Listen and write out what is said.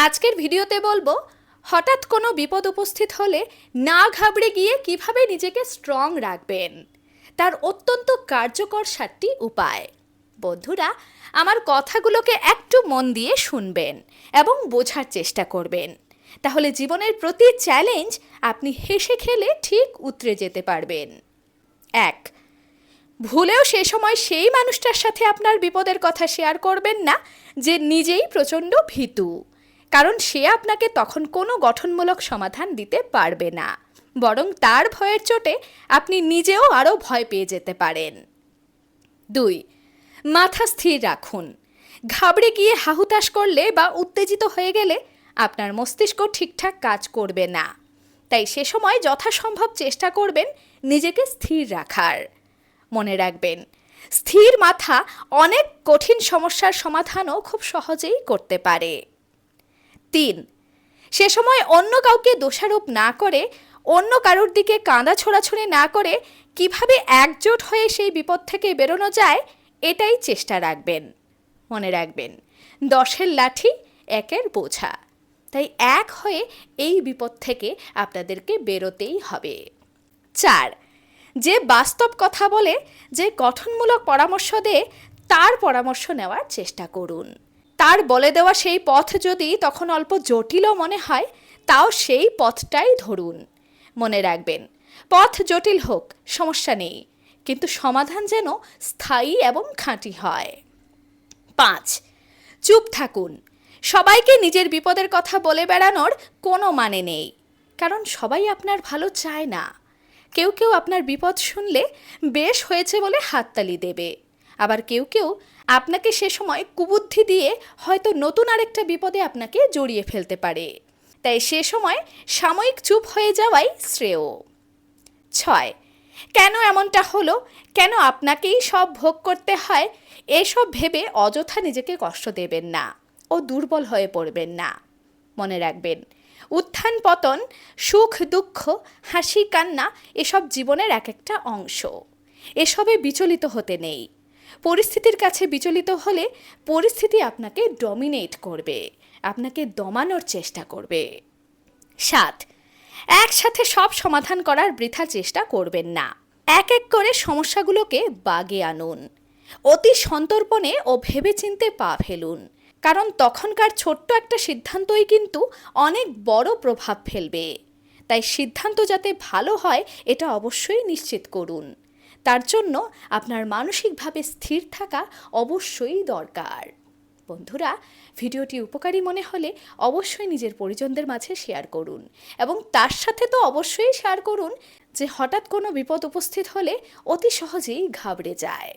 আজকের ভিডিওতে বলবো হঠাৎ কোনো বিপদ উপস্থিত হলে না ঘাবড়ে গিয়ে কিভাবে নিজেকে স্ট্রং রাখবেন, তার অত্যন্ত কার্যকর 7টি উপায়। বন্ধুরা, আমার কথাগুলোকে একটু মন দিয়ে শুনবেন এবং বোঝার চেষ্টা করবেন, তাহলে জীবনের প্রতি চ্যালেঞ্জ আপনি হেসে খেলে ঠিক উতরে যেতে পারবেন। 1. ভুলেও সে সময় সেই মানুষটার সাথে আপনার বিপদের কথা শেয়ার করবেন না যে নিজেই প্রচণ্ড ভীতু, কারণ সে আপনাকে তখন কোনো গঠনমূলক সমাধান দিতে পারবে না, বরং তার ভয়ের চোটে আপনি নিজেও আরও ভয় পেয়ে যেতে পারেন। 2. মাথা স্থির রাখুন। ঘাবড়ে গিয়ে হাহুতাশ করলে বা উত্তেজিত হয়ে গেলে আপনার মস্তিষ্ক ঠিকঠাক কাজ করবে না, তাই সে সময় যথাসম্ভব চেষ্টা করবেন নিজেকে স্থির রাখার। মনে রাখবেন, স্থির মাথা অনেক কঠিন সমস্যার সমাধানও খুব সহজেই করতে পারে। 3. সে সময় অন্য কাউকে দোষারোপ না করে, অন্য কারোর দিকে কাঁদা ছোড়াছুড়ি না করে কিভাবে একজোট হয়ে সেই বিপদ থেকে বেরোনো যায় এটাই চেষ্টা রাখবেন। মনে রাখবেন, 10-এর লাঠি 1-এর বোঝা, তাই এক হয়ে এই বিপদ থেকে আপনাদেরকে বেরোতেই হবে। 4. যে বাস্তব কথা বলে, যে গঠনমূলক পরামর্শ দেয় তার পরামর্শ নেওয়ার চেষ্টা করুন। তার বলে দেওয়া সেই পথ যদি তখন অল্প জটিলও মনে হয়, তাও সেই পথটাই ধরুন। মনে রাখবেন, পথ জটিল হোক সমস্যা নেই, কিন্তু সমাধান যেন স্থায়ী এবং খাঁটি হয়। 5. চুপ থাকুন। সবাইকে নিজের বিপদের কথা বলে বেড়ানোর কোনো মানে নেই, কারণ সবাই আপনার ভালো চায় না। কেউ কেউ আপনার বিপদ শুনলে বেশ হয়েছে বলে হাততালি দেবে, আবার কেউ কেউ আপনাকে সে সময় কুবুদ্ধি দিয়ে হয়তো নতুন আরেকটা বিপদে আপনাকে জড়িয়ে ফেলতে পারে, তাই সে সময় সাময়িক চুপ হয়ে যাওয়াই শ্রেয়। 6. কেন এমনটা হলো, কেন আপনাকেই সব ভোগ করতে হয়, এসব ভেবে অযথা নিজেকে কষ্ট দেবেন না ও দুর্বল হয়ে পড়বেন না। মনে রাখবেন, উত্থান পতন, সুখ দুঃখ, হাসি কান্না এসব জীবনের এক একটা অংশ। এসবে বিচলিত হতে নেই। পরিস্থিতির কাছে বিচলিত হলে পরিস্থিতি আপনাকে ডমিনেট করবে, আপনাকে দমানোর চেষ্টা করবে। 7. একসাথে সব সমাধান করার বৃথা চেষ্টা করবেন না। এক এক করে সমস্যাগুলোকে বাগে আনুন। অতি সন্তর্পণে ও ভেবেচিন্তে পা ফেলুন, কারণ তখনকার ছোট্ট একটা সিদ্ধান্তই কিন্তু অনেক বড় প্রভাব ফেলবে। তাই সিদ্ধান্ত যাতে ভালো হয় এটা অবশ্যই নিশ্চিত করুন। তার জন্য আপনার মানসিকভাবে স্থির থাকা অবশ্যই দরকার। বন্ধুরা, ভিডিওটি উপকারী মনে হলে অবশ্যই নিজের পরিজনদের মাঝে শেয়ার করুন, এবং তার সাথে তো অবশ্যই শেয়ার করুন যে হঠাৎ কোনো বিপদ উপস্থিত হলে অতি সহজেই ঘাবড়ে যায়।